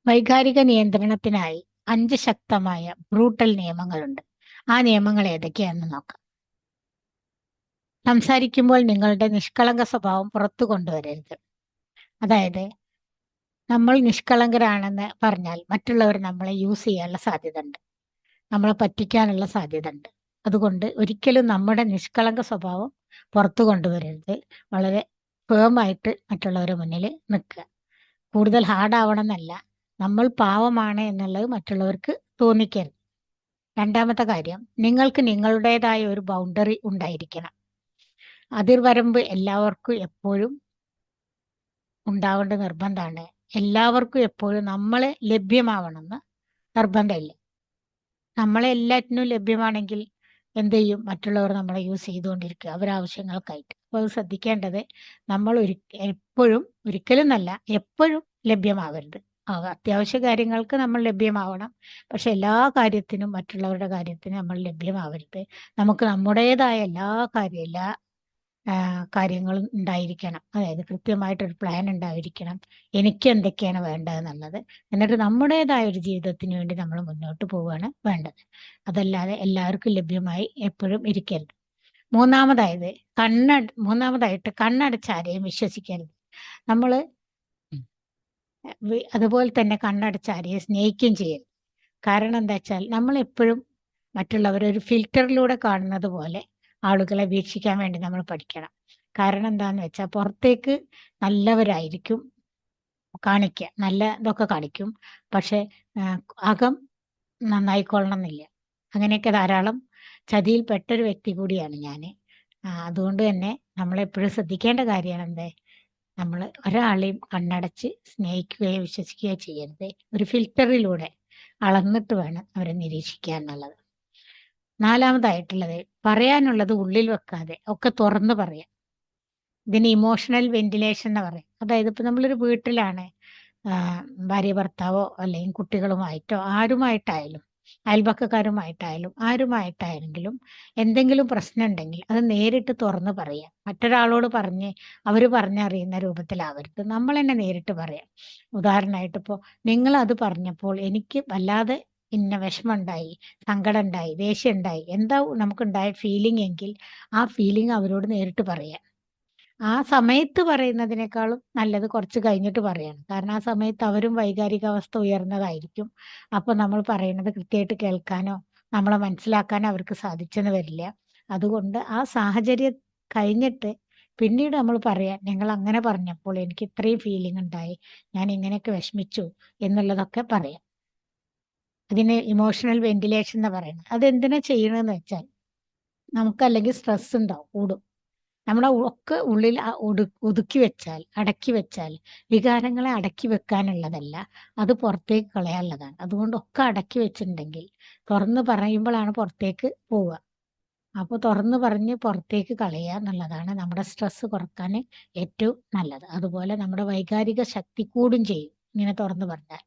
വൈകാരിക നിയന്ത്രണത്തിനായി 5 ശക്തമായ ബ്രൂട്ടൽ നിയമങ്ങളുണ്ട്. ആ നിയമങ്ങൾ ഏതൊക്കെയാണെന്ന് നോക്കാം. സംസാരിക്കുമ്പോൾ നിങ്ങളുടെ നിഷ്കളങ്ക സ്വഭാവം പുറത്തു കൊണ്ടുവരരുത്. അതായത് നമ്മൾ നിഷ്കളങ്കരാണെന്ന് പറഞ്ഞാൽ മറ്റുള്ളവർ നമ്മളെ യൂസ് ചെയ്യാനുള്ള സാധ്യതയുണ്ട്. നമ്മളെ പറ്റിക്കാനുള്ള സാധ്യതയുണ്ട്. അതുകൊണ്ട് ഒരിക്കലും നമ്മുടെ നിഷ്കളങ്ക സ്വഭാവം പുറത്തു കൊണ്ടുവരരുത്. വളരെ ഫേമായിട്ട് മറ്റുള്ളവരുടെ മുന്നിൽ നിൽക്കുക. കൂടുതൽ ഹാർഡ് ആവണമെന്നല്ല, നമ്മൾ പാവമാണ് എന്നുള്ളത് മറ്റുള്ളവർക്ക് തോന്നിക്കരുത്. രണ്ടാമത്തെ കാര്യം, നിങ്ങൾക്ക് നിങ്ങളുടേതായ ഒരു ബൗണ്ടറി ഉണ്ടായിരിക്കണം. അതിർവരമ്പ് എല്ലാവർക്കും എപ്പോഴും ഉണ്ടാവേണ്ട നിർബന്ധമാണ്. എല്ലാവർക്കും എപ്പോഴും നമ്മളെ ലഭ്യമാവണമെന്ന് നിർബന്ധമില്ല. നമ്മളെ എല്ലാറ്റിനും ലഭ്യമാണെങ്കിൽ എന്ത് ചെയ്യും? മറ്റുള്ളവർ നമ്മളെ യൂസ് ചെയ്തുകൊണ്ടിരിക്കുക അവരാവശ്യങ്ങൾക്കായിട്ട്. അപ്പോൾ അത് ശ്രദ്ധിക്കേണ്ടത്, നമ്മൾ എപ്പോഴും, ഒരിക്കലും എന്നല്ല, എപ്പോഴും ലഭ്യമാവരുത്. അത്യാവശ്യ കാര്യങ്ങൾക്ക് നമ്മൾ ലഭ്യമാവണം. പക്ഷെ എല്ലാ കാര്യത്തിനും, മറ്റുള്ളവരുടെ കാര്യത്തിനും നമ്മൾ ലഭ്യമാവരുത്. നമുക്ക് നമ്മുടേതായ എല്ലാ കാര്യങ്ങളും ഉണ്ടായിരിക്കണം. അതായത് കൃത്യമായിട്ടൊരു പ്ലാൻ ഉണ്ടായിരിക്കണം. എനിക്ക് എന്തൊക്കെയാണ് വേണ്ടതെന്നുള്ളത്. എന്നിട്ട് നമ്മുടേതായ ഒരു ജീവിതത്തിന് വേണ്ടി നമ്മൾ മുന്നോട്ട് പോവുകയാണ് വേണ്ടത്. അതല്ലാതെ എല്ലാവർക്കും ലഭ്യമായി എപ്പോഴും ഇരിക്കരുത്. മൂന്നാമതായിട്ട് കണ്ണടച്ച് ആരെയും വിശ്വസിക്കരുത്. നമ്മൾ അതുപോലെ തന്നെ കണ്ണടച്ച് ആരെയും സ്നേഹിക്കുകയും ചെയ്യരുത്. കാരണം എന്താ വെച്ചാൽ, നമ്മൾ എപ്പോഴും മറ്റുള്ളവരെ ഒരു ഫിൽറ്ററിലൂടെ കാണുന്നത് പോലെ ആളുകളെ വീക്ഷിക്കാൻ വേണ്ടി നമ്മൾ പഠിക്കണം. കാരണം എന്താന്ന് വെച്ചാൽ, പുറത്തേക്ക് നല്ലവരായിരിക്കും കാണിക്കുക, നല്ല ഇതൊക്കെ കാണിക്കും. പക്ഷെ അകം നന്നായിക്കൊള്ളണം എന്നില്ല. അങ്ങനെയൊക്കെ ധാരാളം ചതിയിൽപ്പെട്ടൊരു വ്യക്തി കൂടിയാണ് ഞാൻ. അതുകൊണ്ട് തന്നെ നമ്മളെപ്പോഴും ശ്രദ്ധിക്കേണ്ട കാര്യമാണ് എന്തേ, നമ്മൾ ഒരാളെയും കണ്ണടച്ച് സ്നേഹിക്കുകയോ വിശ്വസിക്കുകയോ ചെയ്യരുത്. ഒരു ഫിൽറ്ററിലൂടെ അളന്നിട്ട് വേണം അവരെ നിരീക്ഷിക്കുക എന്നുള്ളത്. നാലാമതായിട്ടുള്ളത്, പറയാനുള്ളത് ഉള്ളിൽ വെക്കാതെ ഒക്കെ തുറന്ന് പറയാം. ഇതിന് ഇമോഷണൽ വെന്റിലേഷൻ എന്ന് പറയും. അതായത് ഇപ്പൊ നമ്മളൊരു വീട്ടിലാണ്, ഭാര്യ ഭർത്താവോ അല്ലെങ്കിൽ കുട്ടികളുമായിട്ടോ ആരുമായിട്ടായാലും, അയൽപക്കക്കാരുമായിട്ടായാലും ആരുമായിട്ടായെങ്കിലും എന്തെങ്കിലും പ്രശ്നം ഉണ്ടെങ്കിൽ അത് നേരിട്ട് തുറന്ന് പറയാം. മറ്റൊരാളോട് പറഞ്ഞ് അവർ പറഞ്ഞറിയുന്ന രൂപത്തിലാവരുത്. നമ്മൾ തന്നെ നേരിട്ട് പറയാം. ഉദാഹരണമായിട്ട് ഇപ്പോൾ നിങ്ങൾ അത് പറഞ്ഞപ്പോൾ എനിക്ക് വല്ലാതെ ഇന്ന വിഷമമുണ്ടായി, സങ്കടം ഉണ്ടായി, ദേഷ്യം ഉണ്ടായി, എന്താ നമുക്കുണ്ടായ ഫീലിംഗ് എങ്കിൽ ആ ഫീലിംഗ് അവരോട് നേരിട്ട് പറയാം. ആ സമയത്ത് പറയുന്നതിനേക്കാളും നല്ലത് കുറച്ച് കഴിഞ്ഞിട്ട് പറയാണ്. കാരണം ആ സമയത്ത് അവരും വൈകാരികാവസ്ഥ ഉയർന്നതായിരിക്കും. അപ്പോൾ നമ്മൾ പറയുന്നത് കൃത്യമായിട്ട് കേൾക്കാനോ നമ്മളെ മനസ്സിലാക്കാനോ അവർക്ക് സാധിച്ചെന്ന് വരില്ല. അതുകൊണ്ട് ആ സാഹചര്യം കഴിഞ്ഞിട്ട് പിന്നീട് നമ്മൾ പറയാം, നിങ്ങൾ അങ്ങനെ പറഞ്ഞപ്പോൾ എനിക്ക് ഇത്രയും ഫീലിംഗ് ഉണ്ടായി, ഞാൻ ഇങ്ങനെയൊക്കെ വിഷമിച്ചു എന്നുള്ളതൊക്കെ പറയാം. അതിന് ഇമോഷണൽ വെന്റിലേഷൻ എന്ന് പറയുന്നത്. അതെന്തിനാ ചെയ്യണമെന്ന് വെച്ചാൽ, നമുക്കല്ലെങ്കിൽ സ്ട്രെസ് ഉണ്ടാവും, കൂടും. നമ്മുടെ ഒക്കെ ഉള്ളിൽ ഒതുക്കി വെച്ചാൽ, അടക്കി വെച്ചാൽ, വികാരങ്ങളെ അടക്കി വെക്കാനുള്ളതല്ല, അത് പുറത്തേക്ക് കളയാനുള്ളതാണ്. അതുകൊണ്ട് ഒക്കെ അടക്കി വെച്ചിട്ടുണ്ടെങ്കിൽ തുറന്ന് പറയുമ്പോഴാണ് പുറത്തേക്ക് പോവുക. അപ്പോൾ തുറന്ന് പറഞ്ഞ് പുറത്തേക്ക് കളയുക എന്നുള്ളതാണ് നമ്മുടെ സ്ട്രെസ് കുറക്കാൻ ഏറ്റവും നല്ലത്. അതുപോലെ നമ്മുടെ വൈകാരിക ശക്തി കൂടും ചെയ്യും ഇങ്ങനെ തുറന്ന് പറഞ്ഞാൽ.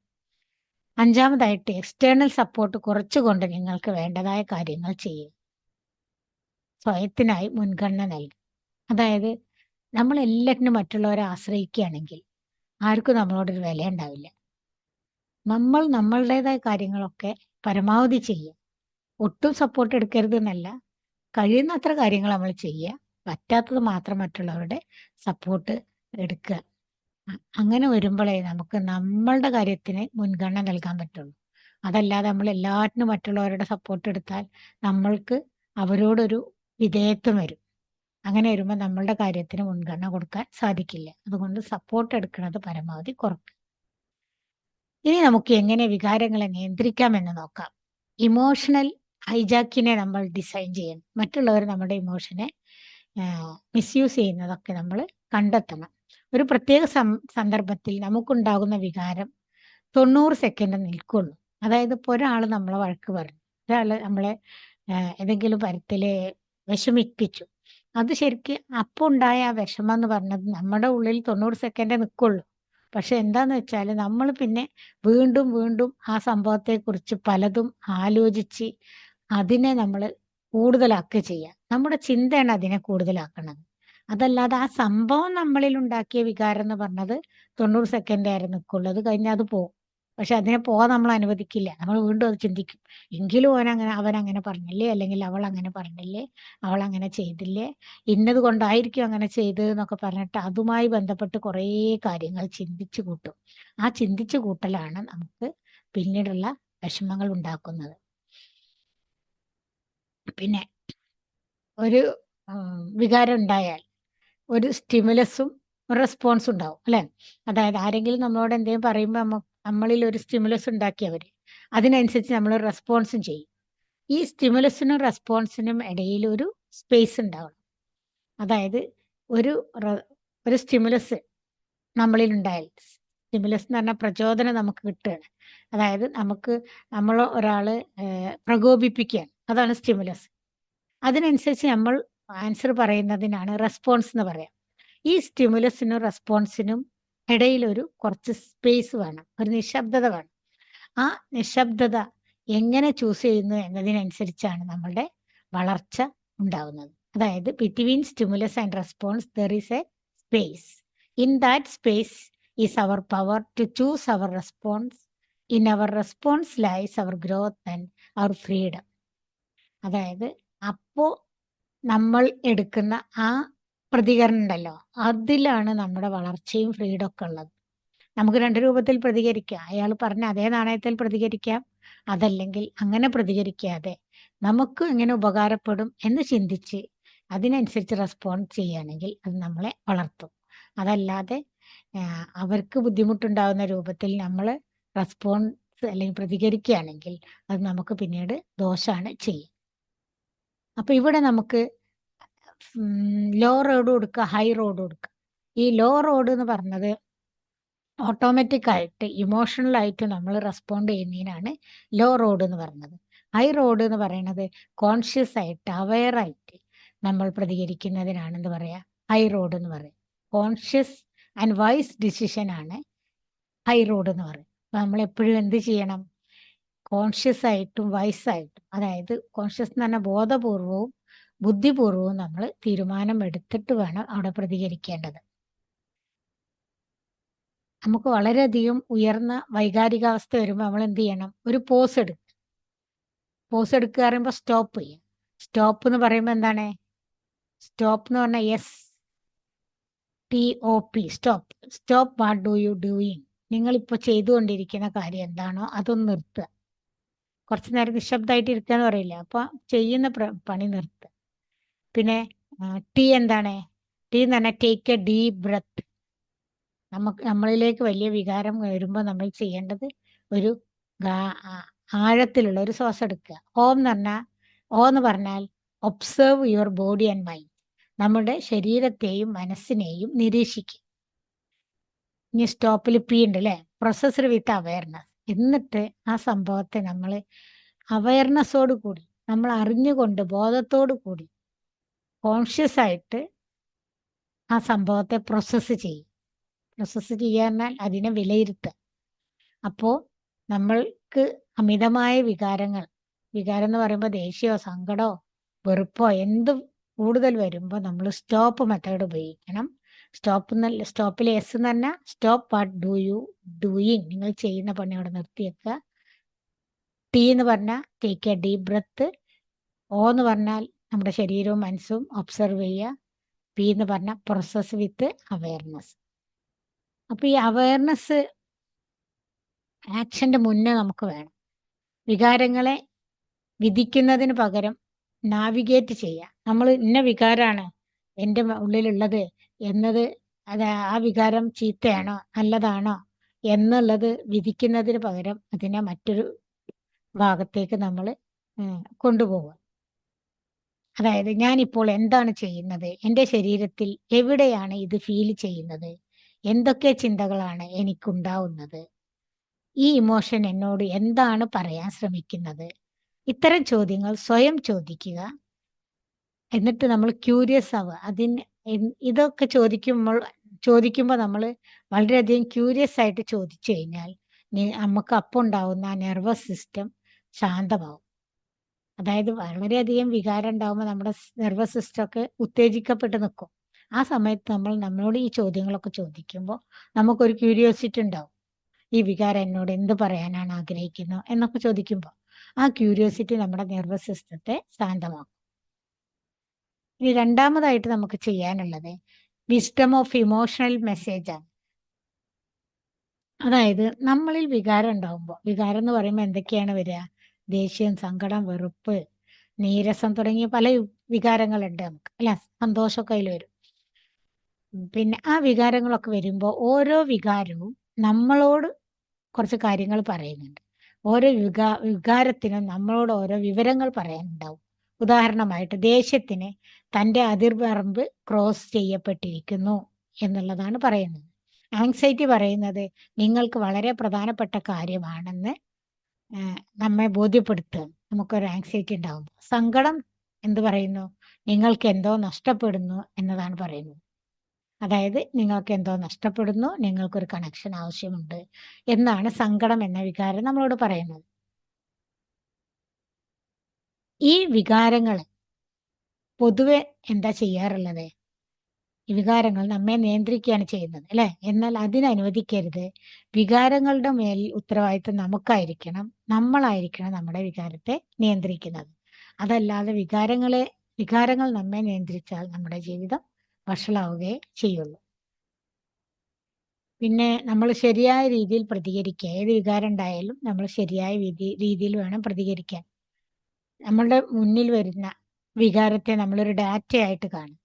അഞ്ചാമതായിട്ട്, എക്സ്റ്റേണൽ സപ്പോർട്ട് കുറച്ചുകൊണ്ട് നിങ്ങൾക്ക് വേണ്ടതായ കാര്യങ്ങൾ ചെയ്യും. സ്വയത്തിനായി മുൻഗണന നൽകും. അതായത് നമ്മൾ എല്ലാറ്റിനും മറ്റുള്ളവരെ ആശ്രയിക്കുകയാണെങ്കിൽ ആർക്കും നമ്മളോടൊരു വില ഉണ്ടാവില്ല. നമ്മൾ നമ്മളുടേതായ കാര്യങ്ങളൊക്കെ പരമാവധി ചെയ്യുക. ഒട്ടും സപ്പോർട്ട് എടുക്കരുത് എന്നല്ല, കഴിയുന്നത്ര കാര്യങ്ങൾ നമ്മൾ ചെയ്യുക. പറ്റാത്തത് മാത്രം മറ്റുള്ളവരുടെ സപ്പോർട്ട് എടുക്കുക. അങ്ങനെ വരുമ്പോഴേ നമുക്ക് നമ്മളുടെ കാര്യത്തിന് മുൻഗണന നൽകാൻ പറ്റുള്ളൂ. അതല്ലാതെ നമ്മൾ എല്ലാറ്റിനും മറ്റുള്ളവരുടെ സപ്പോർട്ട് എടുത്താൽ നമ്മൾക്ക് അവരോടൊരു വിധേയത്വം വരും. അങ്ങനെ വരുമ്പോൾ നമ്മളുടെ കാര്യത്തിന് മുൻഗണന കൊടുക്കാൻ സാധിക്കില്ല. അതുകൊണ്ട് സപ്പോർട്ട് എടുക്കുന്നത് പരമാവധി കുറയ്ക്കുക. ഇനി നമുക്ക് എങ്ങനെ വികാരങ്ങളെ നിയന്ത്രിക്കാമെന്ന് നോക്കാം. ഇമോഷണൽ ഹൈജാക്കിനെ നമ്മൾ ഡിസൈൻ ചെയ്യണം. മറ്റുള്ളവർ നമ്മുടെ ഇമോഷനെ മിസ്യൂസ് ചെയ്യുന്നതൊക്കെ നമ്മൾ കണ്ടെത്തണം. ഒരു പ്രത്യേക സന്ദർഭത്തിൽ നമുക്കുണ്ടാകുന്ന വികാരം 90 സെക്കൻഡ് നിൽക്കുള്ളൂ. അതായത് ഇപ്പോൾ ഒരാൾ നമ്മളെ വഴക്ക് പറഞ്ഞു, ഒരാൾ നമ്മളെ ഏതെങ്കിലും തരത്തില് വിഷമിപ്പിച്ചു. അത് ശരിക്ക് അപ്പോൾ ഉണ്ടായ ആ വിഷമം എന്ന് പറഞ്ഞത് നമ്മുടെ ഉള്ളിൽ 90 സെക്കൻഡേ നിൽക്കുള്ളൂ. പക്ഷെ എന്താന്ന് വെച്ചാൽ, നമ്മൾ പിന്നെ വീണ്ടും വീണ്ടും ആ സംഭവത്തെക്കുറിച്ച് പലതും ആലോചിച്ച് അതിനെ നമ്മൾ കൂടുതലാക്കുക ചെയ്യുക. നമ്മുടെ ചിന്തയാണ് അതിനെ കൂടുതലാക്കുന്നത്. അതല്ലാതെ ആ സംഭവം നമ്മളിൽ ഉണ്ടാക്കിയ വികാരം എന്ന് പറഞ്ഞത് 90 സെക്കൻഡേ ആയിരുന്നു നിൽക്കുള്ളൂ. അത് കഴിഞ്ഞാൽ അത് പോകും. പക്ഷെ അതിനെ പോകാൻ നമ്മൾ അനുവദിക്കില്ല. നമ്മൾ വീണ്ടും അത് ചിന്തിക്കും. എങ്കിലും അവനങ്ങനെ പറഞ്ഞില്ലേ, അല്ലെങ്കിൽ അവൾ അങ്ങനെ പറഞ്ഞില്ലേ, അവൾ അങ്ങനെ ചെയ്തില്ലേ, ഇന്നത് കൊണ്ടായിരിക്കും അങ്ങനെ ചെയ്തത് എന്നൊക്കെ പറഞ്ഞിട്ട് അതുമായി ബന്ധപ്പെട്ട് കുറേ കാര്യങ്ങൾ ചിന്തിച്ചു കൂട്ടും. ആ ചിന്തിച്ചു കൂട്ടലാണ് നമുക്ക് പിന്നീടുള്ള വിഷമങ്ങൾ ഉണ്ടാക്കുന്നത്. പിന്നെ ഒരു വികാരം ഉണ്ടായാൽ ഒരു സ്റ്റിമുലസും ഒരു റെസ്പോൺസും ഉണ്ടാവും അല്ലേ? അതായത് ആരെങ്കിലും നമ്മളോട് എന്തെങ്കിലും പറയുമ്പോൾ നമ്മളിൽ ഒരു സ്റ്റിമുലസ് ഉണ്ടാക്കി അവർ, അതിനനുസരിച്ച് നമ്മൾ റെസ്പോൺസും ചെയ്യും. ഈ സ്റ്റിമുലസിനും റെസ്പോൺസിനും ഇടയിൽ ഒരു സ്പേസ് ഉണ്ടാവണം. അതായത് ഒരു ഒരു സ്റ്റിമുലസ് നമ്മളിൽ ഉണ്ടായാൽ, സ്റ്റിമുലസ് എന്ന് പറഞ്ഞാൽ പ്രചോദനം നമുക്ക് കിട്ടുകയാണ്. അതായത് നമ്മൾ ഒരാൾ പ്രകോപിപ്പിക്കുകയാണ്, അതാണ് സ്റ്റിമുലസ്. അതിനനുസരിച്ച് നമ്മൾ ആൻസർ പറയുന്നതിനാണ് റെസ്പോൺസ് എന്ന് പറയാം. ഈ സ്റ്റിമുലസിനും റെസ്പോൺസിനും ഇടയിലൊരു കുറച്ച് സ്പേസ് വേണം, ഒരു നിശബ്ദത വേണം. ആ നിശബ്ദത എങ്ങനെ ചൂസ് ചെയ്യുന്നു എന്നതിനനുസരിച്ചാണ് നമ്മളുടെ വളർച്ച ഉണ്ടാവുന്നത്. അതായത് between stimulus and response there is a space. In that space is our power to choose our response. In our response lies our growth and our freedom. അതായത് അപ്പോൾ നമ്മൾ എടുക്കുന്ന ആ പ്രതികരണം ഉണ്ടല്ലോ, അതിലാണ് നമ്മുടെ വളർച്ചയും ഫ്രീഡം ഒക്കെ ഉള്ളത്. നമുക്ക് രണ്ട് രൂപത്തിൽ പ്രതികരിക്കാം. അയാൾ പറഞ്ഞ അതേ നാണയത്തിൽ പ്രതികരിക്കാം, അതല്ലെങ്കിൽ അങ്ങനെ പ്രതികരിക്കാതെ നമുക്ക് എങ്ങനെ ഉപകാരപ്പെടും എന്ന് ചിന്തിച്ച് അതിനനുസരിച്ച് റെസ്പോണ്ട് ചെയ്യുകയാണെങ്കിൽ അത് നമ്മളെ വളർത്തും. അതല്ലാതെ അവർക്ക് ബുദ്ധിമുട്ടുണ്ടാകുന്ന രൂപത്തിൽ നമ്മൾ റെസ്പോൺസ് അല്ലെങ്കിൽ പ്രതികരിക്കുകയാണെങ്കിൽ അത് നമുക്ക് പിന്നീട് ദോഷമാണ് ചെയ്യുക. അപ്പൊ ഇവിടെ നമുക്ക് ലോ റോഡ് കൊടുക്കുക, ഹൈ റോഡ് കൊടുക്കുക. ഈ ലോ റോഡ് എന്ന് പറഞ്ഞത് ഓട്ടോമാറ്റിക് ആയിട്ട് ഇമോഷണൽ ആയിട്ട് നമ്മൾ റെസ്പോണ്ട് ചെയ്യുന്നതിനാണ് ലോ റോഡ് എന്ന് പറയുന്നത്. ഹൈ റോഡ് എന്ന് പറയുന്നത് കോൺഷ്യസ് ആയിട്ട് അവെയർ ആയിട്ട് നമ്മൾ പ്രതികരിക്കുന്നതിനാണ് എന്ത് പറയാ, ഹൈ റോഡ് എന്ന് പറയും. കോൺഷ്യസ് ആൻഡ് വൈസ് ഡിസിഷൻ ആണ് ഹൈ റോഡ് എന്ന് പറയും. അപ്പൊ നമ്മൾ എപ്പോഴും എന്ത് ചെയ്യണം, കോൺഷ്യസ് ആയിട്ടും വൈസ് ആയിട്ടും, അതായത് കോൺഷ്യസ് എന്ന് പറഞ്ഞാൽ ബോധപൂർവവും ബുദ്ധിപൂർവവും നമ്മൾ തീരുമാനം എടുത്തിട്ട് വേണം അവിടെ പ്രതികരിക്കേണ്ടത്. നമുക്ക് വളരെയധികം ഉയർന്ന വൈകാരികാവസ്ഥ വരുമ്പോൾ നമ്മൾ എന്ത് ചെയ്യണം, ഒരു പോസ് എടുക്കുക. പോസ് എടുക്കുക പറയുമ്പോൾ സ്റ്റോപ്പ് ചെയ്യും. സ്റ്റോപ്പ് എന്ന് പറയുമ്പോൾ എന്താണ്, സ്റ്റോപ്പ് എന്ന് പറഞ്ഞാൽ STOP, stop. Stop what do you doing. നിങ്ങളിപ്പോൾ ചെയ്തുകൊണ്ടിരിക്കുന്ന കാര്യം എന്താണോ അതൊന്ന് നിർത്തുക. കുറച്ച് നേരം നിശബ്ദമായിട്ട് ഇരിക്കുക എന്ന് പറയില്ല, അപ്പോൾ ചെയ്യുന്ന പണി നിർത്തുക. പിന്നെ T എന്താണ്, T എന്ന് പറഞ്ഞാൽ ടേക്ക് എ ഡീപ് ബ്രത്ത്. നമ്മളിലേക്ക് വലിയ വികാരം വരുമ്പോൾ നമ്മൾ ചെയ്യേണ്ടത് ഒരു ആഴത്തിലുള്ള ഒരു ശ്വാസം എടുക്കുക. ഓ എന്ന് പറഞ്ഞാൽ observe your body and mind. നമ്മുടെ ശരീരത്തെയും മനസ്സിനെയും നിരീക്ഷിക്കുക. ഇനി സ്റ്റോപ്പിൽ P ഉണ്ട് അല്ലേ, പ്രൊസസ്ഡ് വിത്ത് അവയർനെസ്. എന്നിട്ട് ആ സംഭവത്തെ നമ്മൾ അവയർനെസ്സോട് കൂടി, നമ്മൾ അറിഞ്ഞുകൊണ്ട് ബോധത്തോടു കൂടി കോൺഷ്യസ് ആയിട്ട് ആ സംഭവത്തെ പ്രോസസ്സ് ചെയ്യും. പ്രോസസ്സ് ചെയ്യുക എന്നാൽ അതിനെ വിലയിരുത്തുക. അപ്പോൾ നമ്മൾക്ക് അമിതമായ വികാരം എന്ന് പറയുമ്പോൾ ദേഷ്യമോ സങ്കടമോ വെറുപ്പോ എന്തും കൂടുതൽ വരുമ്പോൾ നമ്മൾ സ്റ്റോപ്പ് മെത്തേഡ് ഉപയോഗിക്കണം. സ്റ്റോപ്പിൽ S എന്ന് പറഞ്ഞാൽ stop what do you doing, നിങ്ങൾ ചെയ്യുന്ന പണി അവിടെ നിർത്തിവെക്കുക. T എന്ന് പറഞ്ഞാൽ take A deep breath. O എന്ന് പറഞ്ഞാൽ നമ്മുടെ ശരീരവും മനസ്സും ഒബ്സർവ് ചെയ്യുക. P എന്ന് പറഞ്ഞാൽ പ്രോസസ് വിത്ത് അവയർനെസ്. അപ്പൊ ഈ അവയർനെസ് ആക്ഷന്റെ മുന്നേ നമുക്ക് വേണം. വികാരങ്ങളെ വിധിക്കുന്നതിന് പകരം നാവിഗേറ്റ് ചെയ്യുക. നമ്മൾ ഇന്ന വികാരമാണ് എൻ്റെ ഉള്ളിലുള്ളത് എന്നത്, ആ വികാരം ചീത്തയാണോ നല്ലതാണോ എന്നുള്ളത് വിധിക്കുന്നതിന് പകരം അതിനെ മറ്റൊരു ഭാഗത്തേക്ക് നമ്മൾ കൊണ്ടുപോവുക. അതായത് ഞാനിപ്പോൾ എന്താണ് ചെയ്യുന്നത്, എൻ്റെ ശരീരത്തിൽ എവിടെയാണ് ഇത് ഫീൽ ചെയ്യുന്നത്, എന്തൊക്കെ ചിന്തകളാണ് എനിക്കുണ്ടാവുന്നത്, ഈ ഇമോഷൻ എന്നോട് എന്താണ് പറയാൻ ശ്രമിക്കുന്നത്. ഇത്തരം ചോദ്യങ്ങൾ സ്വയം ചോദിക്കുക. എന്നിട്ട് നമ്മൾ ക്യൂരിയസ് ആവുക. ഇതൊക്കെ ചോദിക്കുമ്പോൾ നമ്മൾ വളരെയധികം ക്യൂരിയസ് ആയിട്ട് ചോദിച്ചു കഴിഞ്ഞാൽ നമുക്ക് അപ്പോൾ ഉണ്ടാവുന്ന നെർവസ് സിസ്റ്റം ശാന്തമാവും. അതായത് വളരെയധികം വികാരം ഉണ്ടാകുമ്പോൾ നമ്മുടെ നെർവസ് സിസ്റ്റം ഒക്കെ ഉത്തേജിക്കപ്പെട്ട് നിൽക്കും. ആ സമയത്ത് നമ്മളോട് ഈ ചോദ്യങ്ങളൊക്കെ ചോദിക്കുമ്പോൾ നമുക്കൊരു ക്യൂരിയോസിറ്റി ഉണ്ടാവും. ഈ വികാരം എന്നോട് എന്ത് പറയാനാണ് ആഗ്രഹിക്കുന്നത് എന്നൊക്കെ ചോദിക്കുമ്പോൾ ആ ക്യൂരിയോസിറ്റി നമ്മുടെ നെർവസ് സിസ്റ്റത്തെ ശാന്തമാക്കും. ഇനി രണ്ടാമതായിട്ട് നമുക്ക് ചെയ്യാനുള്ളത് വിസ്ഡം ഓഫ് ഇമോഷണൽ മെസ്സേജ് ആണ്. അതായത് നമ്മളിൽ വികാരം ഉണ്ടാവുമ്പോൾ, വികാരം എന്ന് പറയുമ്പോൾ എന്തൊക്കെയാണ് വരിക? ദേഷ്യം, സങ്കടം, വെറുപ്പ്, നീരസം തുടങ്ങിയ പല വികാരങ്ങളുണ്ട് നമുക്ക്, അല്ല, സന്തോഷമൊക്കെ അതിൽ വരും. പിന്നെ ആ വികാരങ്ങളൊക്കെ വരുമ്പോൾ ഓരോ വികാരവും നമ്മളോട് കുറച്ച് കാര്യങ്ങൾ പറയുന്നുണ്ട്. ഓരോ വികാരത്തിനും നമ്മളോട് ഓരോ വിവരങ്ങൾ പറയാനുണ്ടാവും. ഉദാഹരണമായിട്ട് ദേഷ്യത്തിന് തൻ്റെ അതിർവരമ്പ് ക്രോസ് ചെയ്യപ്പെട്ടിരിക്കുന്നു എന്നുള്ളതാണ് പറയുന്നത്. ആങ്സൈറ്റി പറയുന്നത് നിങ്ങൾക്ക് വളരെ പ്രധാനപ്പെട്ട കാര്യമാണെന്ന് നമ്മെ ബോധ്യപ്പെടുത്തുക. നമുക്കൊരു ആങ്സൈറ്റി ഉണ്ടാകുമ്പോൾ. സങ്കടം എന്ത് പറയുന്നു? നിങ്ങൾക്ക് എന്തോ നഷ്ടപ്പെടുന്നു എന്നതാണ് പറയുന്നത്. അതായത് നിങ്ങൾക്ക് എന്തോ നഷ്ടപ്പെടുന്നു, നിങ്ങൾക്കൊരു കണക്ഷൻ ആവശ്യമുണ്ട് എന്നാണ് സങ്കടം എന്ന വികാരം നമ്മളോട് പറയുന്നത്. ഈ വികാരങ്ങൾ പൊതുവെ എന്താ ചെയ്യാറുള്ളത്? ഈ വികാരങ്ങൾ നമ്മെ നിയന്ത്രിക്കുകയാണ് ചെയ്യുന്നത്, അല്ലെ? എന്നാൽ അതിനനുവദിക്കരുത്. വികാരങ്ങളുടെ മേൽ ഉത്തരവാദിത്വം നമുക്കായിരിക്കണം. നമ്മളായിരിക്കണം നമ്മുടെ വികാരത്തെ നിയന്ത്രിക്കുന്നത്. അതല്ലാതെ വികാരങ്ങൾ നമ്മെ നിയന്ത്രിച്ചാൽ നമ്മുടെ ജീവിതം വഷളാവുകയേ ചെയ്യുള്ളൂ. പിന്നെ നമ്മൾ ശരിയായ രീതിയിൽ പ്രതികരിക്കുക. ഏത് വികാരം ഉണ്ടായാലും നമ്മൾ ശരിയായ രീതിയിൽ വേണം പ്രതികരിക്കാൻ. നമ്മളുടെ മുന്നിൽ വരുന്ന വികാരത്തെ നമ്മളൊരു ഡാറ്റയായിട്ട് കാണും.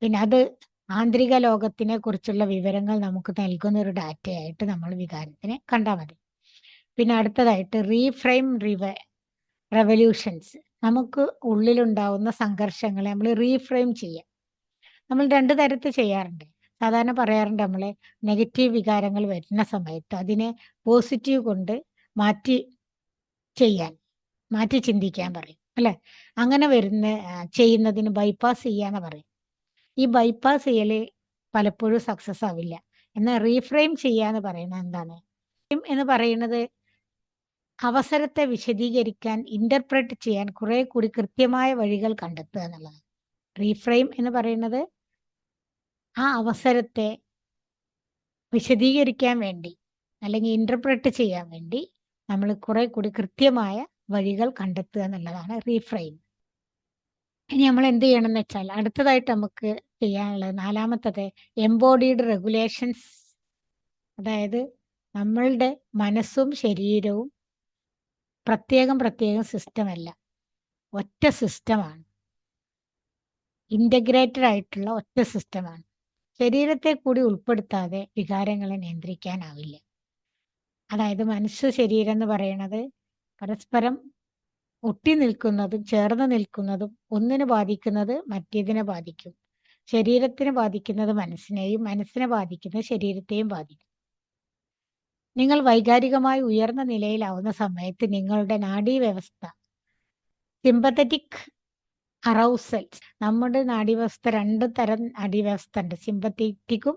പിന്നെ അത് ആന്തരിക ലോകത്തിനെ കുറിച്ചുള്ള വിവരങ്ങൾ നമുക്ക് നൽകുന്ന ഒരു ഡാറ്റയായിട്ട് നമ്മൾ വികാരത്തിനെ കണ്ടാൽ മതി. പിന്നെ അടുത്തതായിട്ട് റീഫ്രെയിം റെവല്യൂഷൻസ്. നമുക്ക് ഉള്ളിലുണ്ടാവുന്ന സംഘർഷങ്ങളെ നമ്മൾ റീഫ്രെയിം ചെയ്യാം. നമ്മൾ രണ്ട് തരത്തിൽ ചെയ്യാറുണ്ട്. സാധാരണ പറയാറുണ്ട്, നമ്മളെ നെഗറ്റീവ് വികാരങ്ങൾ വരുന്ന സമയത്ത് അതിനെ പോസിറ്റീവ് കൊണ്ട് മാറ്റി ചിന്തിക്കാൻ പറയും, അല്ലെ? അങ്ങനെ ചെയ്യുന്നതിന് ബൈപ്പാസ് ചെയ്യാന്ന് പറയും. ഈ ബൈപ്പാസ് ചെയ്യല് പലപ്പോഴും സക്സസ് ആവില്ല. എന്നാൽ റീഫ്രെയിം ചെയ്യാന്ന് പറയുന്നത് എന്താണ്? എന്ന് പറയുന്നത് അവസരത്തെ വിശദീകരിക്കാൻ, ഇന്റർപ്രറ്റ് ചെയ്യാൻ കുറെ കൂടി കൃത്യമായ വഴികൾ കണ്ടെത്തുക എന്നുള്ളതാണ്. റീഫ്രെയിം എന്ന് പറയുന്നത് ആ അവസരത്തെ വിശദീകരിക്കാൻ വേണ്ടി അല്ലെങ്കിൽ ഇന്റർപ്രറ്റ് ചെയ്യാൻ വേണ്ടി നമ്മൾ കുറെ കൂടി കൃത്യമായ വഴികൾ കണ്ടെത്തുക എന്നുള്ളതാണ് റീഫ്രെയിം. ഇനി നമ്മൾ എന്ത് ചെയ്യണം എന്ന് വെച്ചാൽ, അടുത്തതായിട്ട് നമുക്ക് ചെയ്യാനുള്ളത് നാലാമത്തത് എംബോഡീഡ് റെഗുലേഷൻസ്. അതായത് നമ്മളുടെ മനസ്സും ശരീരവും പ്രത്യേകം സിസ്റ്റമല്ല, ഒറ്റ സിസ്റ്റമാണ്. ഇന്റഗ്രേറ്റഡ് ആയിട്ടുള്ള ഒറ്റ സിസ്റ്റമാണ്. ശരീരത്തെ കൂടി ഉൾപ്പെടുത്താതെ വികാരങ്ങളെ നിയന്ത്രിക്കാനാവില്ല. അതായത് മനസ്സ്, ശരീരം എന്ന് പറയുന്നത് പരസ്പരം ഒട്ടി നിൽക്കുന്നതും ചേർന്ന് നിൽക്കുന്നതും, ഒന്നിനെ ബാധിക്കുന്നത് മറ്റേതിനെ ബാധിക്കും. ശരീരത്തിന് ബാധിക്കുന്നത് മനസ്സിനെയും, മനസ്സിനെ ബാധിക്കുന്നത് ശരീരത്തെയും ബാധിക്കും. നിങ്ങൾ വൈകാരികമായി ഉയർന്ന നിലയിലാവുന്ന സമയത്ത് നിങ്ങളുടെ നാഡീവ്യവസ്ഥ, സിമ്പത്തറ്റിക് അറൗസൽ, നമ്മുടെ നാഡീവ്യവസ്ഥ രണ്ട് തരം നാഡീവ്യവസ്ഥ ഉണ്ട്, സിമ്പത്തറ്റിക്കും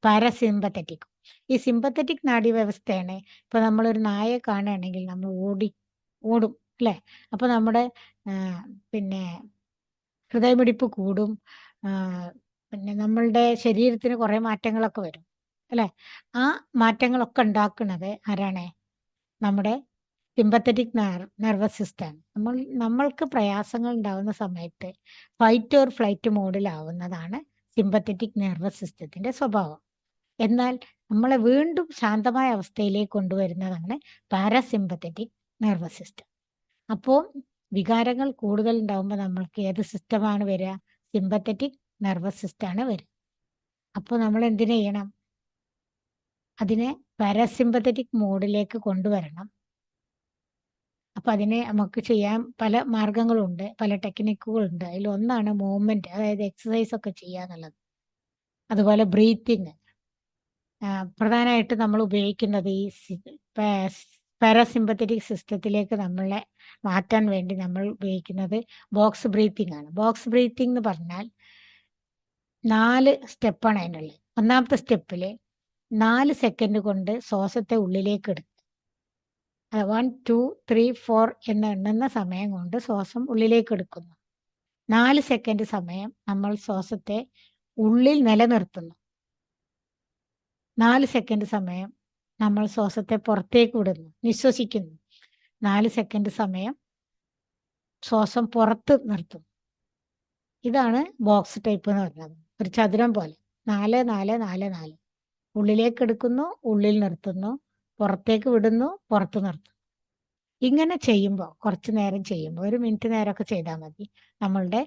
പാരസിമ്പത്തറ്റിക്കും. ഈ സിമ്പത്തറ്റിക് നാഡീവ്യവസ്ഥയാണ് ഇപ്പൊ നമ്മളൊരു നായയെ കാണുകയാണെങ്കിൽ നമ്മൾ ഓടും, അല്ലെ? അപ്പൊ നമ്മുടെ പിന്നെ ഹൃദയമിടിപ്പ് കൂടും, പിന്നെ നമ്മളുടെ ശരീരത്തിന് കുറെ മാറ്റങ്ങളൊക്കെ വരും, അല്ലെ? ആ മാറ്റങ്ങളൊക്കെ ഉണ്ടാക്കുന്നത് ആരാണ്? നമ്മുടെ സിമ്പത്തറ്റിക് നെർവസ് സിസ്റ്റമാണ്. നമ്മൾക്ക് പ്രയാസങ്ങൾ ഉണ്ടാവുന്ന സമയത്ത് ഫൈറ്റ് ഓർ ഫ്ലൈറ്റ് മോഡിലാവുന്നതാണ് സിമ്പത്തറ്റിക് നെർവസ് സിസ്റ്റത്തിന്റെ സ്വഭാവം. എന്നാൽ നമ്മളെ വീണ്ടും ശാന്തമായ അവസ്ഥയിലേക്ക് കൊണ്ടുവരുന്നതാണ് പാരാസിമ്പത്തറ്റിക് നെർവസ് സിസ്റ്റം. അപ്പോൾ വികാരങ്ങൾ കൂടുതൽ ഉണ്ടാവുമ്പോൾ നമ്മൾക്ക് ഏത് സിസ്റ്റമാണ് വരിക? സിമ്പത്തറ്റിക് നെർവസ് സിസ്റ്റമാണ് വരിക. അപ്പോൾ നമ്മൾ എന്തിനു ചെയ്യണം? അതിനെ പാരാസിമ്പത്തറ്റിക് മോഡിലേക്ക് കൊണ്ടുവരണം. അപ്പൊ അതിനെ നമുക്ക് ചെയ്യാൻ പല മാർഗങ്ങളുണ്ട്, പല ടെക്നിക്കുകളുണ്ട്. അതിൽ ഒന്നാണ് മൂവ്മെന്റ്, അതായത് എക്സസൈസ് ഒക്കെ ചെയ്യാന്നുള്ളത്. അതുപോലെ ബ്രീത്തിങ്. പ്രധാനമായിട്ട് നമ്മൾ ഉപയോഗിക്കുന്നത് ഈ പാരാസിമ്പത്തറ്റിക് സിസ്റ്റത്തിലേക്ക് നമ്മളെ മാറ്റാൻ വേണ്ടി നമ്മൾ ഉപയോഗിക്കുന്നത് ബോക്സ് ബ്രീത്തിങ് ആണ്. ബോക്സ് ബ്രീത്തിങ് എന്ന് പറഞ്ഞാൽ 4 സ്റ്റെപ്പാണ് അതിനുള്ളത്. ഒന്നാമത്തെ സ്റ്റെപ്പില് 4 സെക്കൻഡ് കൊണ്ട് ശ്വാസത്തെ ഉള്ളിലേക്ക് എടുക്കുക. 1 2 3 4 എന്ന് എണ്ണുന്ന സമയം കൊണ്ട് ശ്വാസം ഉള്ളിലേക്ക് എടുക്കുന്നു. 4 സെക്കൻഡ് സമയം നമ്മൾ ശ്വാസത്തെ ഉള്ളിൽ നിലനിർത്തുന്നു. 4 സെക്കൻഡ് സമയം നമ്മൾ ശ്വാസത്തെ പുറത്തേക്ക് വിടുന്നു, നിശ്വസിക്കുന്നു. 4 സെക്കൻഡ് സമയം ശ്വാസം പുറത്ത് നിർത്തും. ഇതാണ് ബോക്സ് ടൈപ്പ് എന്ന് പറയുന്നത്. ഒരു ചതുരം പോലെ 4, 4, 4, 4. ഉള്ളിലേക്ക് എടുക്കുന്നു, ഉള്ളിൽ നിർത്തുന്നു, പുറത്തേക്ക് വിടുന്നു, പുറത്ത് നിർത്തുന്നു. ഇങ്ങനെ ചെയ്യുമ്പോൾ, കുറച്ച് നേരം ചെയ്യുമ്പോൾ, 1 മിനിറ്റ് നേരമൊക്കെ ചെയ്താൽ മതി, നമ്മളുടെ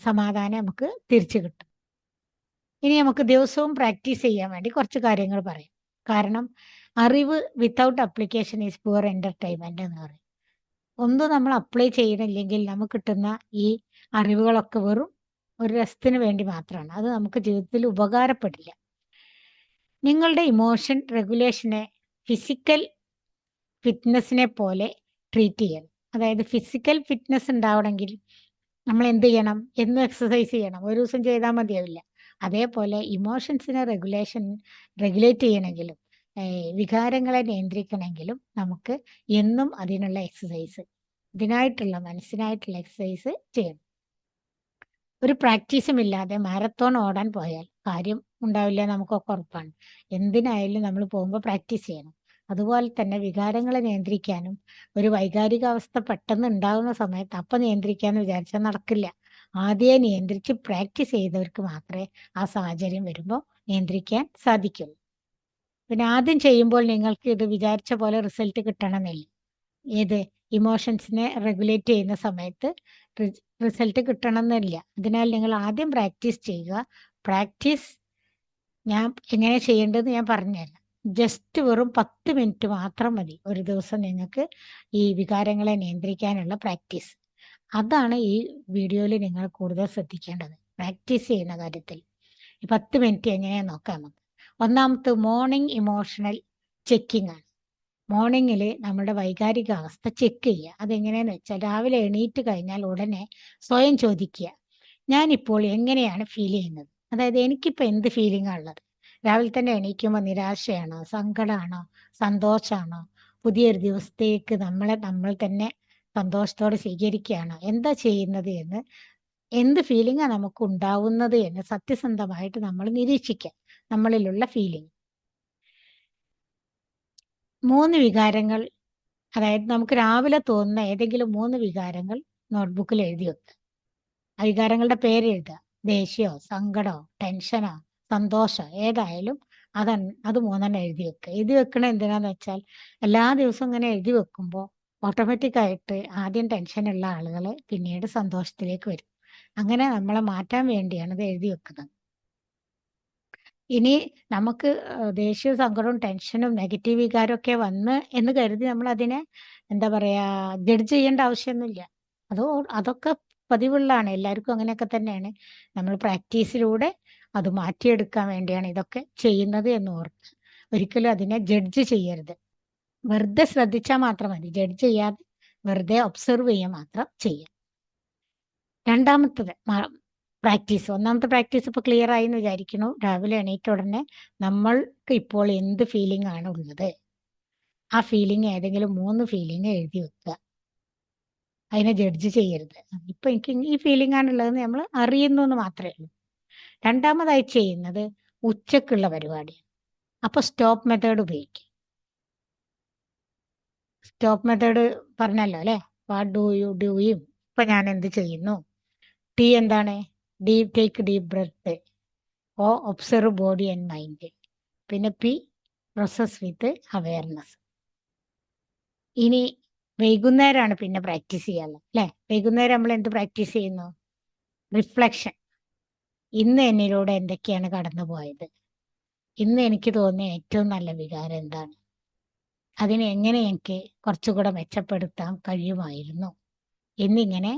സമാധാനം നമുക്ക് തിരിച്ചു കിട്ടും. ഇനി നമുക്ക് ദിവസവും പ്രാക്ടീസ് ചെയ്യാൻ വേണ്ടി കുറച്ച് കാര്യങ്ങൾ പറയാം. കാരണം അറിവ് without application is poor entertainment എന്ന് പറയും. ഒന്നും നമ്മൾ അപ്ലൈ ചെയ്യണില്ലെങ്കിൽ നമുക്ക് കിട്ടുന്ന ഈ അറിവുകളൊക്കെ വെറും ഒരു രസത്തിന് വേണ്ടി മാത്രമാണ്. അത് നമുക്ക് ജീവിതത്തിൽ ഉപകാരപ്പെടില്ല. നിങ്ങളുടെ ഇമോഷൻ റെഗുലേഷനെ ഫിസിക്കൽ ഫിറ്റ്നസിനെ പോലെ ട്രീറ്റ് ചെയ്യണം. അതായത് ഫിസിക്കൽ ഫിറ്റ്നസ് ഉണ്ടാവണമെങ്കിൽ നമ്മൾ എന്ത് ചെയ്യണം? എന്നും എക്സസൈസ് ചെയ്യണം. ഒരു ദിവസം ചെയ്താൽ മതിയാവില്ല. അതേപോലെ ഇമോഷൻസിനെ റെഗുലേറ്റ് ചെയ്യണമെങ്കിലും വികാരങ്ങളെ നിയന്ത്രിക്കണമെങ്കിലും നമുക്ക് എന്നും അതിനുള്ള എക്സസൈസ്, ഇതിനായിട്ടുള്ള മനസ്സിനായിട്ടുള്ള എക്സസൈസ് ചെയ്യണം. ഒരു പ്രാക്ടീസും ഇല്ലാതെ മാരത്തോൺ ഓടാൻ പോയാൽ കാര്യം ഉണ്ടാവില്ല, നമുക്കൊക്കെ ഉറപ്പാണ്. എന്തിനായാലും നമ്മൾ പോകുമ്പോൾ പ്രാക്ടീസ് ചെയ്യണം. അതുപോലെ തന്നെ വികാരങ്ങളെ നിയന്ത്രിക്കാനും, ഒരു വൈകാരികാവസ്ഥ പെട്ടെന്ന് ഉണ്ടാകുന്ന സമയത്ത് അപ്പം നിയന്ത്രിക്കാന്ന് വിചാരിച്ചാൽ നടക്കില്ല. ആദ്യമേ നിയന്ത്രിച്ച് പ്രാക്ടീസ് ചെയ്തവർക്ക് മാത്രമേ ആ സാഹചര്യം വരുമ്പോൾ നിയന്ത്രിക്കാൻ സാധിക്കുള്ളൂ. പിന്നെ ആദ്യം ചെയ്യുമ്പോൾ നിങ്ങൾക്ക് ഇത് വിചാരിച്ച പോലെ റിസൾട്ട് കിട്ടണമെന്നില്ല. ഏത് ഇമോഷൻസിനെ റെഗുലേറ്റ് ചെയ്യുന്ന സമയത്ത് റിസൾട്ട് കിട്ടണമെന്നില്ല. അതിനാൽ നിങ്ങൾ ആദ്യം പ്രാക്ടീസ് ചെയ്യുക. പ്രാക്ടീസ് ഞാൻ എങ്ങനെ ചെയ്യേണ്ടതെന്ന് ഞാൻ പറഞ്ഞുതരാം. ജസ്റ്റ് വെറും 10 മിനിറ്റ് മാത്രം മതി ഒരു ദിവസം നിങ്ങൾക്ക് ഈ വികാരങ്ങളെ നിയന്ത്രിക്കാനുള്ള പ്രാക്ടീസ്. അതാണ് ഈ വീഡിയോയിൽ നിങ്ങൾ കൂടുതൽ ശ്രദ്ധിക്കേണ്ടത്, പ്രാക്ടീസ് ചെയ്യുന്ന കാര്യത്തിൽ. ഈ 10 മിനിറ്റ് എങ്ങനെയാണെന്ന് നോക്കാം നമുക്ക്. ഒന്നാമത്തെ മോർണിംഗ് ഇമോഷണൽ ചെക്കിംഗ് ആണ്. മോർണിംഗിൽ നമ്മുടെ വൈകാരികാവസ്ഥ ചെക്ക് ചെയ്യുക. അതെങ്ങനെയാന്ന് വെച്ചാൽ രാവിലെ എണീറ്റ് കഴിഞ്ഞാൽ ഉടനെ സ്വയം ചോദിക്കുക, ഞാനിപ്പോൾ എങ്ങനെയാണ് ഫീൽ ചെയ്യുന്നത്? അതായത് എനിക്കിപ്പോൾ എന്ത് ഫീലിംഗാണ് ഉള്ളത്? രാവിലെ തന്നെ എണീക്കുമ്പോൾ നിരാശയാണോ, സങ്കടമാണോ, സന്തോഷമാണോ, പുതിയൊരു ദിവസത്തേക്ക് നമ്മൾ തന്നെ സന്തോഷത്തോടെ സ്വീകരിക്കുകയാണോ, എന്താ ചെയ്യുന്നത് എന്ന്, എന്ത് ഫീലിംഗാണ് നമുക്ക് ഉണ്ടാവുന്നത് എന്ന് സത്യസന്ധമായിട്ട് നമ്മൾ നിരീക്ഷിക്കുക, നമ്മളിലുള്ള ഫീലിംഗ്. 3 വികാരങ്ങൾ, അതായത് നമുക്ക് രാവിലെ തോന്നുന്ന ഏതെങ്കിലും 3 വികാരങ്ങൾ നോട്ട്ബുക്കിൽ എഴുതി വെക്കുക. ആ വികാരങ്ങളുടെ പേര് എഴുതുക. ദേഷ്യമോ, സങ്കടമോ, ടെൻഷനോ, സന്തോഷമോ ഏതായാലും അത് 3 എഴുതി വെക്കുക. എഴുതി വെക്കണ എന്തിനാന്ന് വെച്ചാൽ എല്ലാ ദിവസവും ഇങ്ങനെ എഴുതി വെക്കുമ്പോൾ ഓട്ടോമാറ്റിക്കായിട്ട് ആദ്യം ടെൻഷനുള്ള ആളുകൾ പിന്നീട് സന്തോഷത്തിലേക്ക് വരും. അങ്ങനെ നമ്മളെ മാറ്റാൻ വേണ്ടിയാണ് ഇത് എഴുതി വെക്കുന്നത്. ഇനി നമുക്ക് ദേഷ്യവും സങ്കടവും ടെൻഷനും നെഗറ്റീവ് വികാരമൊക്കെ വന്ന് എന്ന് കരുതി നമ്മൾ അതിനെ എന്താ പറയാ ജഡ്ജ് ചെയ്യേണ്ട ആവശ്യമൊന്നുമില്ല. അതൊക്കെ പതിവുള്ളതാണ്, എല്ലാവർക്കും അങ്ങനെയൊക്കെ തന്നെയാണ്. നമ്മൾ പ്രാക്ടീസിലൂടെ അത് മാറ്റിയെടുക്കാൻ വേണ്ടിയാണ് ഇതൊക്കെ ചെയ്യുന്നത് എന്ന് ഓർത്ത് ഒരിക്കലും അതിനെ ജഡ്ജ് ചെയ്യരുത്. വെറുതെ ശ്രദ്ധിച്ചാൽ മാത്രം മതി, ജഡ്ജ് ചെയ്യാതെ വെറുതെ ഒബ്സർവ് ചെയ്യുക മാത്രം ചെയ്യാം. രണ്ടാമത്തത് പ്രാക്ടീസ്. ഒന്നാമത്തെ പ്രാക്ടീസ് ഇപ്പോൾ ക്ലിയർ ആയി എന്ന് വിചാരിക്കുന്നു. രാവിലെ എണീറ്റ ഉടനെ നമ്മൾക്ക് ഇപ്പോൾ എന്ത് ഫീലിംഗ് ആണ് ഉള്ളത്, ആ ഫീലിംഗ് ഏതെങ്കിലും 3 ഫീലിംഗ് എഴുതി വെക്കുക. അതിനെ ജഡ്ജ് ചെയ്യരുത്. ഇപ്പൊ എനിക്ക് ഈ ഫീലിംഗ് ആണുള്ളതെന്ന് നമ്മൾ അറിയുന്നു എന്ന് മാത്രമേ ഉള്ളൂ. രണ്ടാമതായി ചെയ്യുന്നത് ഉച്ചക്കുള്ള പരിപാടിയാണ്. അപ്പൊ സ്റ്റോപ്പ് മെത്തേഡ് ഉപയോഗിക്കും. സ്റ്റോപ്പ് മെത്തേഡ് പറഞ്ഞല്ലോ അല്ലെ, വാട്ട് ഡു യു ഡൂയും. ഇപ്പൊ ഞാൻ എന്ത് ചെയ്യുന്നു. ടി എന്താണ്? Take deep breath. O observe body and mind. പിന്നെ പി പ്രോസസ് വിത്ത് അവയർനെസ്. ഇനി വൈകുന്നേരമാണ് പിന്നെ പ്രാക്ടീസ് ചെയ്യാനുള്ളത് അല്ലെ. വൈകുന്നേരം നമ്മൾ എന്ത് പ്രാക്ടീസ് ചെയ്യുന്നു? റിഫ്ലക്ഷൻ. ഇന്ന് എന്നിലൂടെ എന്തൊക്കെയാണ് കടന്നു പോയത്, ഇന്ന് എനിക്ക് തോന്നിയ ഏറ്റവും നല്ല വികാരം എന്താണ്, അതിനെ എങ്ങനെ എനിക്ക് കുറച്ചുകൂടെ മെച്ചപ്പെടുത്താൻ കഴിയുമായിരുന്നു എന്നിങ്ങനെ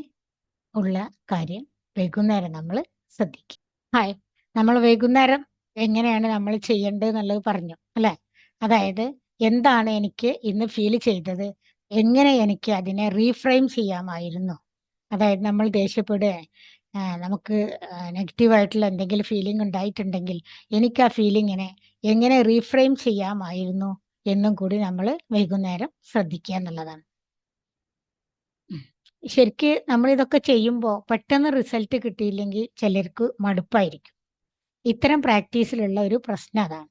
ഉള്ള കാര്യം വൈകുന്നേരം നമ്മൾ ശ്രദ്ധിക്കും. ഹായ്, നമ്മൾ വൈകുന്നേരം എങ്ങനെയാണ് നമ്മൾ ചെയ്യേണ്ടത് എന്നുള്ളത് പറഞ്ഞു അല്ലെ. അതായത് എന്താണ് എനിക്ക് ഇന്ന് ഫീൽ ചെയ്തത്, എങ്ങനെ എനിക്ക് അതിനെ റീഫ്രെയിം ചെയ്യാമായിരുന്നു. അതായത് നമ്മൾ ദേഷ്യപ്പെടുക, നമുക്ക് നെഗറ്റീവായിട്ടുള്ള എന്തെങ്കിലും ഫീലിംഗ് ഉണ്ടായിട്ടുണ്ടെങ്കിൽ എനിക്ക് ആ ഫീലിങ്ങിനെ എങ്ങനെ റീഫ്രെയിം ചെയ്യാമായിരുന്നു എന്നും കൂടി നമ്മൾ വൈകുന്നേരം ശ്രദ്ധിക്കുക എന്നുള്ളതാണ്. ശരിക്ക് നമ്മൾ ഇതൊക്കെ ചെയ്യുമ്പോൾ പെട്ടെന്ന് റിസൾട്ട് കിട്ടിയില്ലെങ്കിൽ ചിലർക്ക് മടുപ്പായിരിക്കും. ഇത്തരം പ്രാക്ടീസിലുള്ള ഒരു പ്രശ്നം അതാണ്.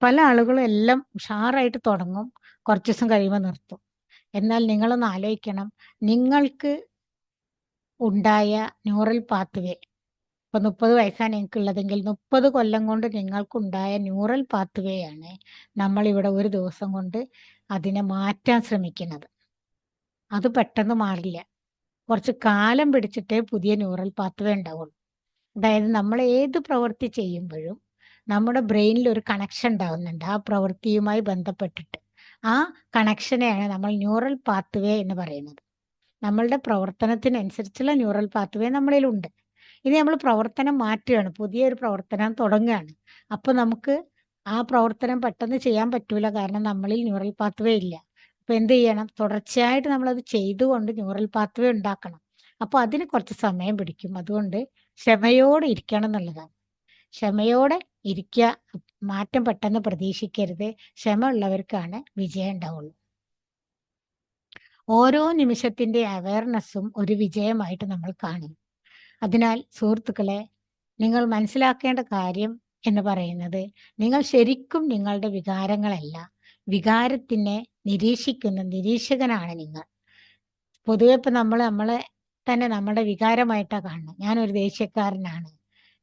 പല ആളുകളും എല്ലാം ഉഷാറായിട്ട് തുടങ്ങും, കുറച്ച് ദിവസം കഴിയുമ്പോൾ നിർത്തും. എന്നാൽ നിങ്ങളൊന്ന് ആലോചിക്കണം, നിങ്ങൾക്ക് ഉണ്ടായ ന്യൂറൽ പാത്വേ, ഇപ്പൊ 30 വയസ്സാണ് നിങ്ങൾക്കുള്ളതെങ്കിൽ 30 കൊല്ലം കൊണ്ട് നിങ്ങൾക്കുണ്ടായ ന്യൂറൽ പാത്വേ ആണ് നമ്മളിവിടെ ഒരു ദിവസം കൊണ്ട് അതിനെ മാറ്റാൻ ശ്രമിക്കുന്നത്. അത് പെട്ടെന്ന് മാറില്ല. കുറച്ച് കാലം പിടിച്ചിട്ടേ പുതിയ ന്യൂറൽ പാത്വേ ഉണ്ടാവുള്ളൂ. അതായത് നമ്മൾ ഏത് പ്രവൃത്തി ചെയ്യുമ്പോഴും നമ്മുടെ ബ്രെയിനിൽ ഒരു കണക്ഷൻ ഉണ്ടാവുന്നുണ്ട് ആ പ്രവൃത്തിയുമായി ബന്ധപ്പെട്ടിട്ട്. ആ കണക്ഷനെയാണ് നമ്മൾ ന്യൂറൽ പാത്വേ എന്ന് പറയുന്നത്. നമ്മളുടെ പ്രവർത്തനത്തിനനുസരിച്ചുള്ള ന്യൂറൽ പാത്വേ നമ്മളിലുണ്ട്. ഇനി നമ്മൾ പ്രവർത്തനം മാറ്റുകയാണ്, പുതിയൊരു പ്രവർത്തനം തുടങ്ങുകയാണ്. അപ്പോൾ നമുക്ക് ആ പ്രവർത്തനം പെട്ടെന്ന് ചെയ്യാൻ പറ്റൂല, കാരണം നമ്മളിൽ ന്യൂറൽ പാത്വേ ഇല്ല. അപ്പോൾ എന്ത് ചെയ്യണം? തുടർച്ചയായിട്ട് നമ്മളത് ചെയ്തുകൊണ്ട് ന്യൂറൽ പാത്വേ ഉണ്ടാക്കണം. അപ്പോൾ അതിന് കുറച്ച് സമയം പിടിക്കും. അതുകൊണ്ട് ക്ഷമയോടെ ഇരിക്കണം എന്നുള്ളതാണ്. ക്ഷമയോടെ ഇരിക്കുക, മാറ്റം പെട്ടെന്ന് പ്രതീക്ഷിക്കരുത്. ക്ഷമ ഉള്ളവർക്കാണ് വിജയം ഉണ്ടാവുള്ളൂ. ഓരോ നിമിഷത്തിന്റെ അവയർനെസ്സും ഒരു വിജയമായിട്ട് നമ്മൾ കാണും. അതിനാൽ സുഹൃത്തുക്കളെ, നിങ്ങൾ മനസ്സിലാക്കേണ്ട കാര്യം എന്ന് പറയുന്നത്, നിങ്ങൾ ശരിക്കും നിങ്ങളുടെ വികാരങ്ങളല്ല, വികാരത്തിനെ നിരീക്ഷിക്കുന്ന നിരീക്ഷകനാണ് നിങ്ങൾ. പൊതുവെ ഇപ്പം നമ്മളെ തന്നെ നമ്മുടെ വികാരമായിട്ടാണ് കാണുന്നത്. ഞാനൊരു ദേഷ്യക്കാരനാണ്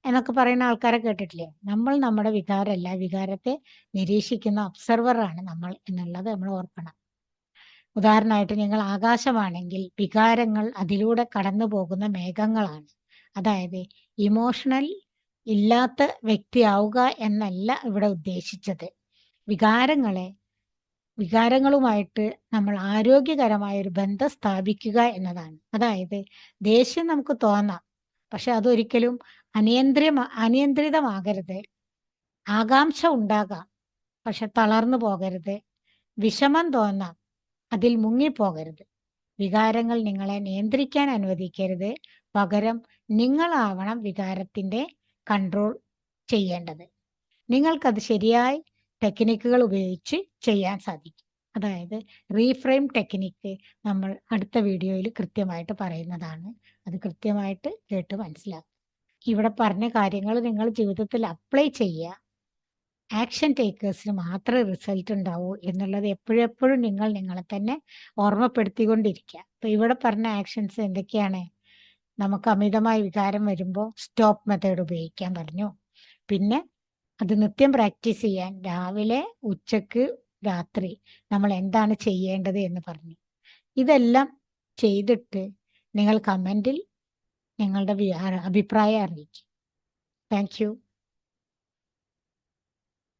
എന്നൊക്കെ പറയുന്ന ആൾക്കാരെ കേട്ടിട്ടില്ലേ? നമ്മൾ നമ്മുടെ വികാരമല്ല, വികാരത്തെ നിരീക്ഷിക്കുന്ന ഒബ്സർവറാണ് നമ്മൾ എന്നുള്ളത് നമ്മൾ ഓർക്കണം. ഉദാഹരണമായിട്ട് നിങ്ങൾ ആകാശമാണെങ്കിൽ വികാരങ്ങൾ അതിലൂടെ കടന്നു പോകുന്ന മേഘങ്ങളാണ്. അതായത് ഇമോഷണൽ ഇല്ലാത്ത വ്യക്തിയാവുക എന്നല്ല ഇവിടെ ഉദ്ദേശിച്ചത്. വികാരങ്ങളുമായിട്ട് നമ്മൾ ആരോഗ്യകരമായ ഒരു ബന്ധം സ്ഥാപിക്കുക എന്നതാണ്. അതായത് ദേഷ്യം നമുക്ക് തോന്നാം, പക്ഷെ അതൊരിക്കലും അനിയന്ത്രിതമാകരുത്. ആകാംക്ഷ ഉണ്ടാകാം, പക്ഷെ തളർന്നു പോകരുത്. വിഷമം തോന്നാം, അതിൽ മുങ്ങിപ്പോകരുത്. വികാരങ്ങൾ നിങ്ങളെ നിയന്ത്രിക്കാൻ അനുവദിക്കരുത്. പകരം നിങ്ങളാവണം വികാരത്തിന്റെ കൺട്രോൾ ചെയ്യേണ്ടത്. നിങ്ങൾക്കത് ശരിയായി ടെക്നിക്കുകൾ ഉപയോഗിച്ച് ചെയ്യാൻ സാധിക്കും. അതായത് റീഫ്രെയിം ടെക്നിക്ക് നമ്മൾ അടുത്ത വീഡിയോയിൽ കൃത്യമായിട്ട് പറയുന്നതാണ്. അത് കൃത്യമായിട്ട് കേട്ട് മനസ്സിലാക്കുക. ഇവിടെ പറഞ്ഞ കാര്യങ്ങൾ നിങ്ങൾ ജീവിതത്തിൽ അപ്ലൈ ചെയ്യുക. ആക്ഷൻ ടേക്കേഴ്സിന് മാത്രമേ റിസൾട്ട് ഉണ്ടാവൂ എന്നുള്ളത് എപ്പോഴെപ്പോഴും നിങ്ങൾ നിങ്ങളെ തന്നെ ഓർമ്മപ്പെടുത്തിക്കൊണ്ടിരിക്കുക. അപ്പൊ ഇവിടെ പറഞ്ഞ ആക്ഷൻസ് എന്തൊക്കെയാണ്? നമുക്ക് അമിതമായ വികാരം വരുമ്പോൾ സ്റ്റോപ്പ് മെത്തേഡ് ഉപയോഗിക്കാൻ പറഞ്ഞു. പിന്നെ അത് നിത്യം പ്രാക്ടീസ് ചെയ്യാൻ രാവിലെ, ഉച്ചക്ക്, രാത്രി നമ്മൾ എന്താണ് ചെയ്യേണ്ടത് എന്ന് പറഞ്ഞു. ഇതെല്ലാം ചെയ്തിട്ട് നിങ്ങൾ കമൻറ്റിൽ നിങ്ങളുടെ അഭിപ്രായം അറിയിക്കും. Thank you.